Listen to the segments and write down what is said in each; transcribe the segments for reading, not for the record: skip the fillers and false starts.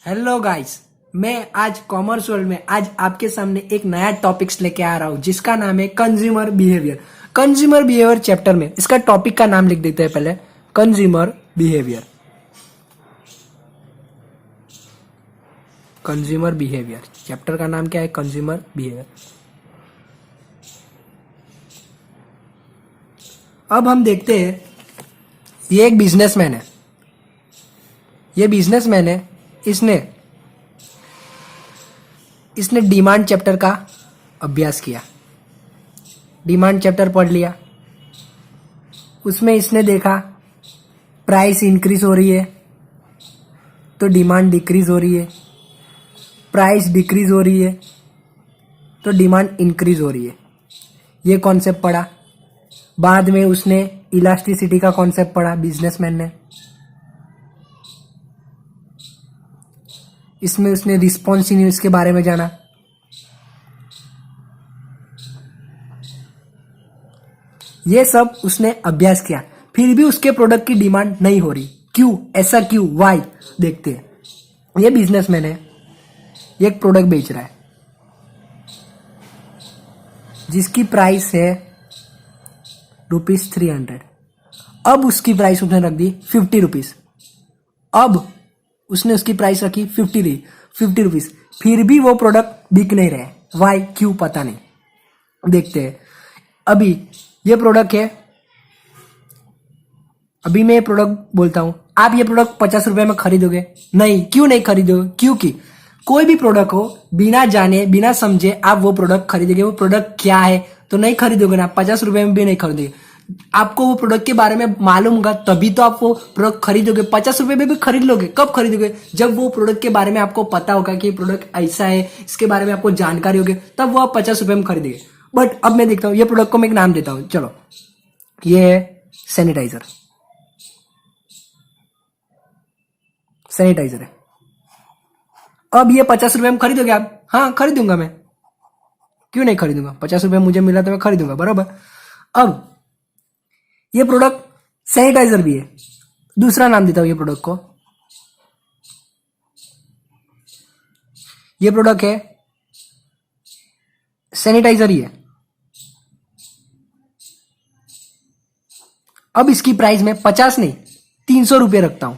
Hello guys, मैं आज commerce world में आज आपके सामने एक नया टॉपिक्स लेके आ रहा हूँ जिसका नाम है consumer behaviour. Consumer behaviour chapter में इसका टॉपिक का नाम लिख देते हैं पहले, consumer behaviour. Consumer behaviour chapter का नाम क्या है? Consumer behaviour. अब हम देखते हैं, ये एक बिजनेसमैन है। ये बिजनेसमैन है, इसने डिमांड चैप्टर का अभ्यास किया। डिमांड चैप्टर पढ़ लिया। उसमें इसने देखा प्राइस इंक्रीज हो रही है तो डिमांड डिक्रीज हो रही है, प्राइस डिक्रीज हो रही है तो डिमांड इंक्रीज हो रही है। ये कॉन्सेप्ट पढ़ा। बाद में उसने इलास्टिसिटी का कॉन्सेप्ट पढ़ा बिजनेसमैन ने। इसमें उसने रिस्पॉन्सिवनेस के बारे में जाना। ये सब उसने अभ्यास किया, फिर भी उसके प्रोडक्ट की डिमांड नहीं हो रही। क्यों? ऐसा क्यों? वाई? देखते हैं। ये बिजनेसमैन है, ये एक प्रोडक्ट बेच रहा है जिसकी प्राइस है ₹300। अब उसकी प्राइस उसने रख दी ₹50। अब उसने उसकी प्राइस रखी 50 रुपीज, फिर भी वो प्रोडक्ट बिक नहीं रहे। वाई? क्यों? पता नहीं। देखते हैं। अभी ये प्रोडक्ट है, अभी मैं ये प्रोडक्ट बोलता हूं, आप ये प्रोडक्ट 50 रुपए में खरीदोगे? नहीं। क्यों नहीं खरीदोगे? क्योंकि कोई भी प्रोडक्ट हो, बिना जाने बिना समझे आप वो प्रोडक्ट खरीदोगे। वो प्रोडक्ट क्या है तो नहीं खरीदोगे ना। 50 रुपए में भी नहीं खरीदोगे। आपको वो प्रोडक्ट के बारे में मालूम होगा तभी तो आप वो प्रोडक्ट खरीदोगे। 50 रुपए में भी खरीद लोगे। कब खरीदोगे? जब वो प्रोडक्ट के बारे में आपको पता होगा कि प्रोडक्ट ऐसा है, इसके बारे में आपको जानकारी होगी, तब वो आप 50 रुपए में खरीदोगे। बट अब मैं देखता हूँ, ये प्रोडक्ट को मैं एक नाम देता हूँ। चलो, ये है सैनिटाइजर। सैनिटाइजर है। अब ये 50 रुपए में खरीदोगे आप? हाँ, खरीदूंगा मैं। क्यों नहीं खरीदूंगा? 50 रुपए मुझे मिला तो मैं खरीदूंगा, बराबर। अब ये प्रोडक्ट सैनिटाइजर भी है। दूसरा नाम देता हूं ये प्रोडक्ट को। ये प्रोडक्ट है सैनिटाइजर ही है। अब इसकी प्राइस में 50 नहीं 300 रुपये रखता हूं।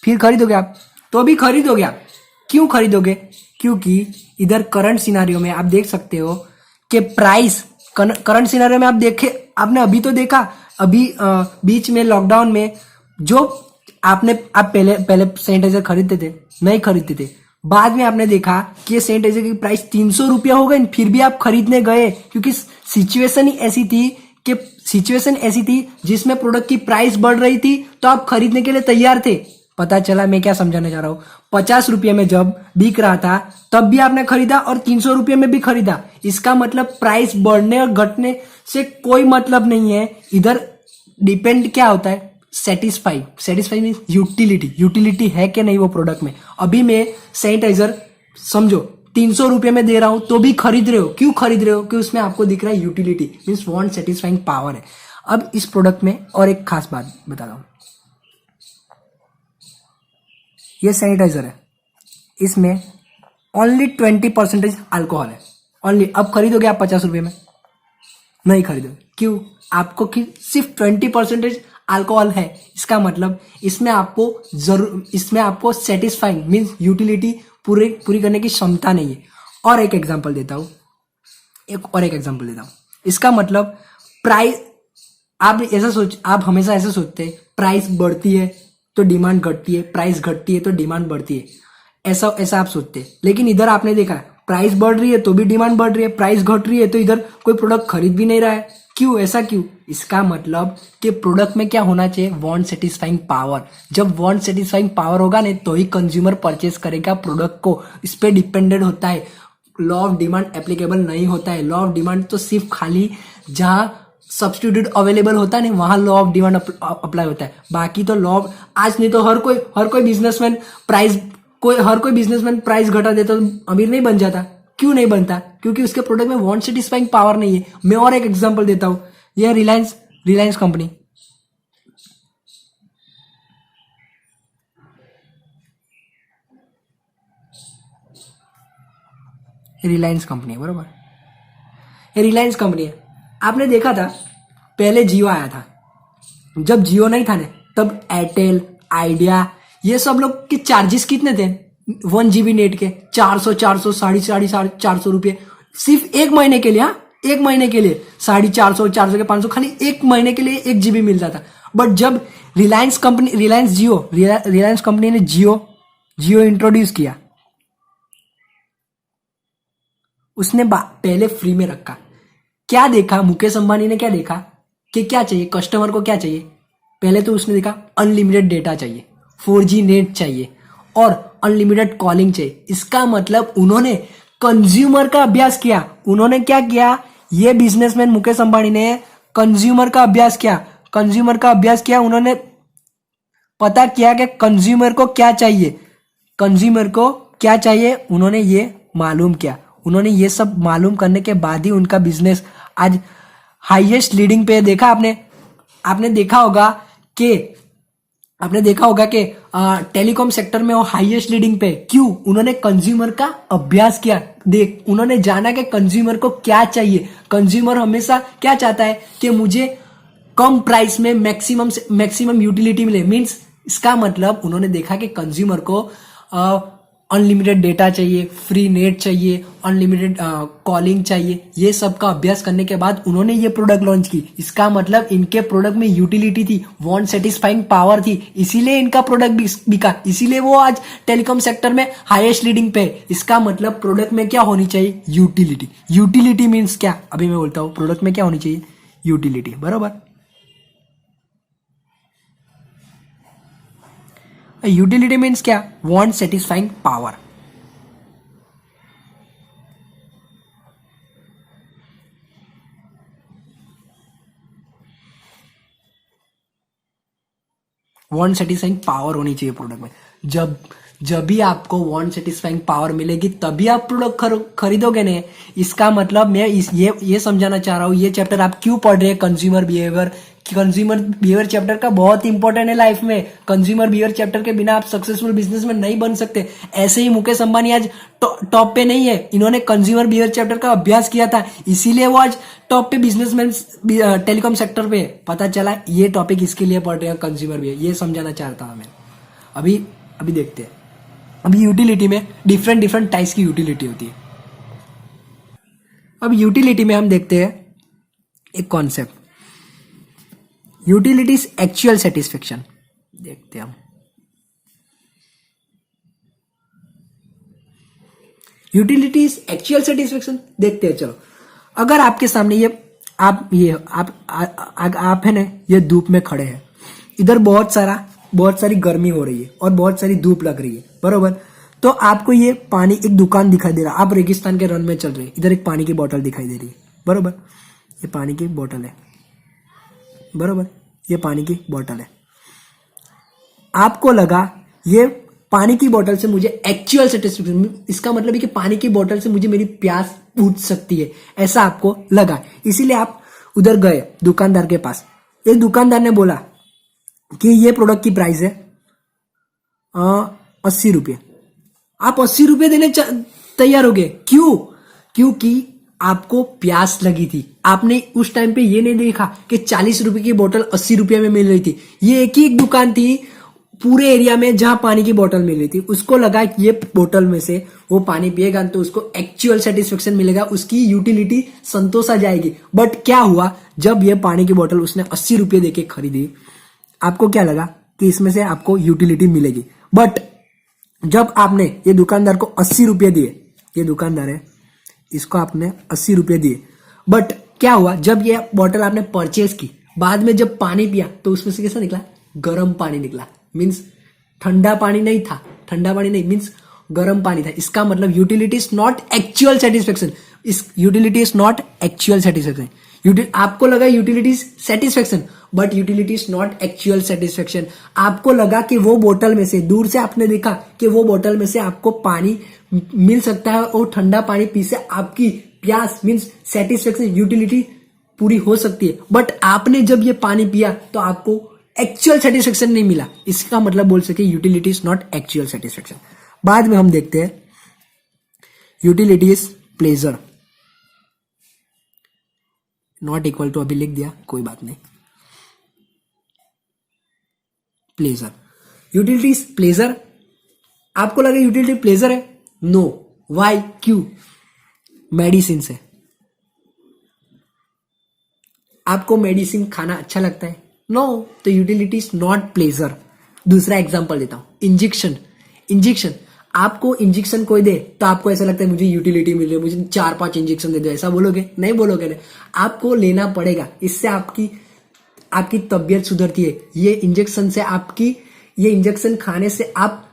फिर खरीदोगे आप? तो भी खरीदोगे आप। क्यों खरीदोगे? क्योंकि इधर करंट सिनारियो में आप देख सकते हो कि प्राइस, करंट सिनारियो में आप देखे, आपने अभी तो देखा, अभी बीच में लॉकडाउन में जो आप पहले पहले सैनिटाइजर खरीदते थे, नहीं खरीदते थे। बाद में आपने देखा कि ये सैनिटाइजर की प्राइस 300 रुपया हो गई, फिर भी आप खरीदने गए क्योंकि सिचुएशन ही ऐसी थी कि सिचुएशन ऐसी थी जिसमें प्रोडक्ट की प्राइस बढ़ रही थी, तो आप खरीदने के लिए तैयार थे। पता चला मैं क्या समझाने जा रहा हूं। 50 रुपये में जब बिक रहा था तब भी आपने खरीदा और 300 रुपये में भी खरीदा। इसका मतलब प्राइस बढ़ने और घटने से कोई मतलब नहीं है। इधर डिपेंड क्या होता है? सेटिस्फाई मीन यूटिलिटी है कि नहीं वो प्रोडक्ट में। अभी मैं सैनिटाइजर समझो 300 रुपये में दे रहा हूं तो भी खरीद रहे हो। क्यों खरीद रहे हो? कि उसमें आपको दिख रहा है utility, means want satisfying power है। अब इस प्रोडक्ट में और एक खास बात बता रहा हूं। ये सैनिटाइजर है, इसमें ओनली 20% अल्कोहल है। ओनली। अब खरीदोगे आप 50 रुपये में? नहीं खरीदोगे। क्यों? आपको कि सिर्फ 20% अल्कोहल है। इसका मतलब इसमें आपको सेटिस्फाइंग मीन्स यूटिलिटी पूरी करने की क्षमता नहीं है। और एक एग्जांपल देता हूं, इसका मतलब प्राइस, आप हमेशा ऐसा सोचते हैं प्राइस बढ़ती है तो डिमांड घटती है, प्राइस घटती है तो डिमांड बढ़ती है। ऐसा आप सोचते हैं। लेकिन इधर आपने देखा प्राइस बढ़ रही है तो भी डिमांड बढ़ रही है, प्राइस घट रही है तो इधर कोई प्रोडक्ट खरीद भी नहीं रहा है। क्यों? ऐसा क्यों? इसका मतलब कि प्रोडक्ट में क्या होना चाहिए? Want satisfying power. जब वांट सेटिस्फाइंग पावर होगा नहीं तो ही कंज्यूमर परचेस करेगा प्रोडक्ट को। इस पे डिपेंडेंट होता है। लॉ ऑफ डिमांड एप्लीकेबल नहीं होता है। लॉ ऑफ डिमांड तो सिर्फ खाली जहां सब्स्टिट्यूट अवेलेबल होता है नहीं वहां लॉ ऑफ डिमांड अप्लाई होता है। बाकी तो लॉ आज नहीं तो हर कोई बिजनेसमैन प्राइस घटा देता तो अमीर नहीं बन जाता। क्यों नहीं बनता? क्योंकि उसके प्रोडक्ट में वांट सेटिस्फाइंग पावर नहीं है। मैं और एक एग्जांपल देता हूं। यह रिलायंस कंपनी। रिलायंस कंपनी है, बरोबर। ये रिलायंस कंपनी है। आपने देखा था पहले जियो आया था, जब जियो नहीं था ना तब एयरटेल, आइडिया, ये सब लोग के चार्जेस कितने थे 1 GB नेट के? 400 400 रुपये सिर्फ एक महीने के लिए। हाँ, एक महीने के लिए 450 400 के 500, खाली एक महीने के लिए 1 GB मिलता था। बट जब रिलायंस कंपनी ने जियो इंट्रोड्यूस किया, उसने पहले फ्री में रखा। क्या देखा मुकेश अंबानी ने? क्या देखा कि क्या चाहिए कस्टमर को? क्या चाहिए? पहले तो उसने देखा अनलिमिटेड डेटा चाहिए, 4G नेट चाहिए और अनलिमिटेड कॉलिंग चाहिए। इसका मतलब उन्होंने कंज्यूमर का अभ्यास किया। उन्होंने क्या किया? ये बिजनेसमैन मुकेश अंबानी ने कंज्यूमर का अभ्यास किया। उन्होंने पता किया कि कंज्यूमर को क्या चाहिए, उन्होंने ये मालूम किया। उन्होंने ये सब मालूम करने के बाद ही उनका बिजनेस आज हाईएस्ट लीडिंग पे देखा। आपने देखा होगा कि टेलीकॉम सेक्टर में वो हाईएस्ट लीडिंग पे। क्यों? उन्होंने कंज्यूमर का अभ्यास किया। उन्होंने जाना कि कंज्यूमर को क्या चाहिए। कंज्यूमर हमेशा क्या चाहता है कि मुझे कम प्राइस में मैक्सिमम यूटिलिटी मिले। मींस इसका मतलब उन्होंने देखा कि कंज्यूमर को अनलिमिटेड डेटा चाहिए, फ्री नेट चाहिए, अनलिमिटेड कॉलिंग चाहिए। ये सब का अभ्यास करने के बाद उन्होंने ये प्रोडक्ट लॉन्च की। इसका मतलब इनके प्रोडक्ट में यूटिलिटी थी, वांट सेटिस्फाइंग पावर थी, इसीलिए इनका प्रोडक्ट बिका, इसीलिए वो आज टेलीकॉम सेक्टर में हाईएस्ट लीडिंग पे। इसका मतलब प्रोडक्ट में क्या होनी चाहिए? यूटिलिटी मीन्स क्या? अभी मैं बोलता हूँ प्रोडक्ट में क्या होनी चाहिए? यूटिलिटी, बरोबर। यूटिलिटी मीन्स क्या? Want satisfying power. Want satisfying power होनी चाहिए प्रोडक्ट में। जब भी आपको वांट सेटिस्फाइंग पावर मिलेगी तभी आप प्रोडक्ट खरीदोगे ने। इसका मतलब मैं ये समझाना चाह रहा हूँ, ये चैप्टर आप क्यों पढ़ रहे हैं? कंज्यूमर बिहेवियर चैप्टर का बहुत इंपॉर्टेंट है लाइफ में। कंज्यूमर बिहेवियर चैप्टर के बिना आप सक्सेसफुल बिजनेसमैन नहीं बन सकते। ऐसे ही मुकेश अंबानी आज टॉप पे नहीं है, इन्होंने कंज्यूमर बिहेवियर चैप्टर का अभ्यास किया था, इसीलिए वो आज टॉप पे बिजनेसमैन टेलीकॉम सेक्टर पे। पता चला ये टॉपिक इसके लिए पढ़ रहे हैं, कंज्यूमर बिहेवियर, ये समझाना चाहता हूं मैं। अभी देखते हैं। अभी यूटिलिटी में डिफरेंट टाइप्स की यूटिलिटी होती है। अब यूटिलिटी में हम देखते हैं एक concept, utility is actual satisfaction. देखते हैं हम यूटिलिटी इज एक्चुअल सेटिस्फेक्शन। देखते हैं, चलो। अगर आपके सामने आप है ना, ये धूप में खड़े हैं, इधर बहुत सारी गर्मी हो रही है और बहुत सारी धूप लग रही है, बरोबर। तो आपको ये पानी, एक दुकान दिखाई दे रहा है, आप रेगिस्तान के रन में चल रहे हैं, इधर एक पानी की बोतल दिखाई दे रही है, बरोबर। ये पानी की बोतल है, बरोबर, ये पानी की बोतल है। आपको लगा ये पानी की बोतल से मुझे एक्चुअल सेटिस्फेक्शन, इसका मतलब है कि पानी की बोतल से मुझे मेरी प्यास बुझ सकती है, ऐसा आपको लगा। इसीलिए आप उधर गए दुकानदार के पास। एक दुकानदार ने बोला कि ये प्रोडक्ट की प्राइस है 80 रुपये। आप 80 रुपये देने तैयार हो गए। क्यों? क्योंकि आपको प्यास लगी थी। आपने उस टाइम पे ये नहीं देखा कि 40 रुपए की बोतल 80 रुपये में मिल रही थी। ये एक ही एक दुकान थी पूरे एरिया में जहां पानी की बोतल मिल रही थी। उसको लगा कि ये बोतल में से वो पानी पिएगा तो उसको एक्चुअल सेटिस्फेक्शन मिलेगा, उसकी यूटिलिटी संतोष आ जाएगी। बट क्या हुआ, जब ये पानी की बोतल उसने 80 रुपये देके खरीदी, आपको क्या लगा कि इसमें से आपको यूटिलिटी मिलेगी। बट जब आपने ये दुकानदार को 80 रुपये दिए, ये दुकानदार है, इसको आपने 80 रुपये दिए, बट क्या हुआ, जब ये बोतल आपने परचेज की, बाद में जब पानी पिया तो उसमें से कैसा निकला? गर्म पानी निकला। मीन्स ठंडा पानी नहीं था, ठंडा पानी नहीं मीन्स गर्म पानी था। इसका मतलब utility is not actual satisfaction. इस utility is not actual satisfaction. आपको लगा utility is satisfaction, but utility is not actual satisfaction. आपको लगा कि वो बोतल में से, दूर से आपने देखा कि वो बोतल में से आपको पानी मिल सकता है और ठंडा पानी पी से आपकी प्यास मीन्स सेटिस्फेक्शन, यूटिलिटी पूरी हो सकती है। बट आपने जब ये पानी पिया तो आपको एक्चुअल सेटिस्फेक्शन नहीं मिला। इसका मतलब बोल सके utility is not actual satisfaction. बाद में हम देखते हैं utility is pleasure, not equal to अभी लिख दिया, कोई बात नहीं, प्लेजर। यूटिलिटीज प्लेजर, आपको लगे यूटिलिटी प्लेजर है? नो। वाई? क्यों? मेडिसिन से। आपको मेडिसिन खाना अच्छा लगता है? नो, तो यूटिलिटी इज नॉट प्लेजर। दूसरा एग्जांपल देता हूं, इंजेक्शन। इंजेक्शन, आपको इंजेक्शन कोई दे तो आपको ऐसा लगता है मुझे यूटिलिटी मिल रही है, मुझे 4-5 इंजेक्शन दे दो, ऐसा बोलोगे? नहीं बोलोगे ना, आपको लेना पड़ेगा, इससे आपकी तबीयत सुधरती है। ये इंजेक्शन से ये इंजेक्शन खाने से आप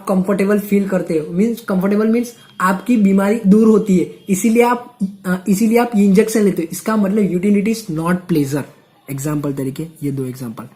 कंफर्टेबल फील करते हो, मीन्स कंफर्टेबल मीन्स आपकी बीमारी दूर होती है, इसीलिए आप ये इंजेक्शन लेते हो। इसका मतलब utility is not pleasure. Example तरीके ये 2 एग्जाम्पल,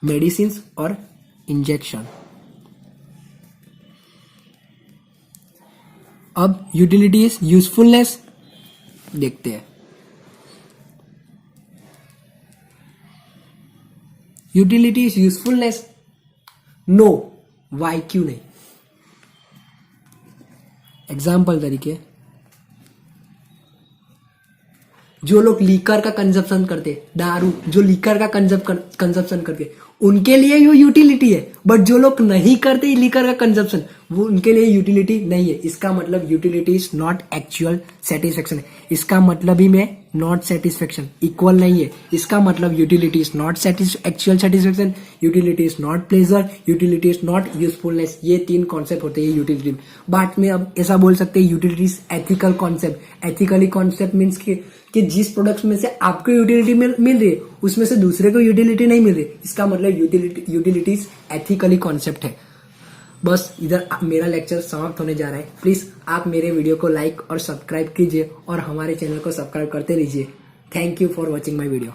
मेडिसिन और इंजेक्शन। अब यूटिलिटी इज यूजफुलनेस देखते हैं। Utility is usefulness, no. Why? क्यों नहीं? एग्जाम्पल तरीके, जो लोग लीकर का कंजप्शन करते, दारू, जो लीकर का कंजप्शन करते, उनके लिए ये यूटिलिटी है, बट जो लोग नहीं करते लीकर का कंजप्शन, वो उनके लिए यूटिलिटी नहीं है। इसका मतलब utility is not actual satisfaction. इसका मतलब ही में नॉट सेटिस्फेक्शन इक्वल नहीं है। इसका मतलब utility is not actual satisfaction, utility is not pleasure, utility is not usefulness. ये 3 कॉन्सेप्ट होते हैं यूटिलिटी में। बाद में अब ऐसा बोल सकते हैं utility is ethical concept. Ethically concept means कि जिस प्रोडक्ट्स में से आपको यूटिलिटी मिल रही है उसमें से दूसरे को यूटिलिटी नहीं मिल रही, इसका मतलब यूटिलिटी इज एथिकली कॉन्सेप्ट है। बस इधर मेरा लेक्चर समाप्त होने जा रहा है। प्लीज आप मेरे वीडियो को लाइक और सब्सक्राइब कीजिए और हमारे चैनल को सब्सक्राइब करते रहिए। Thank you for watching my video.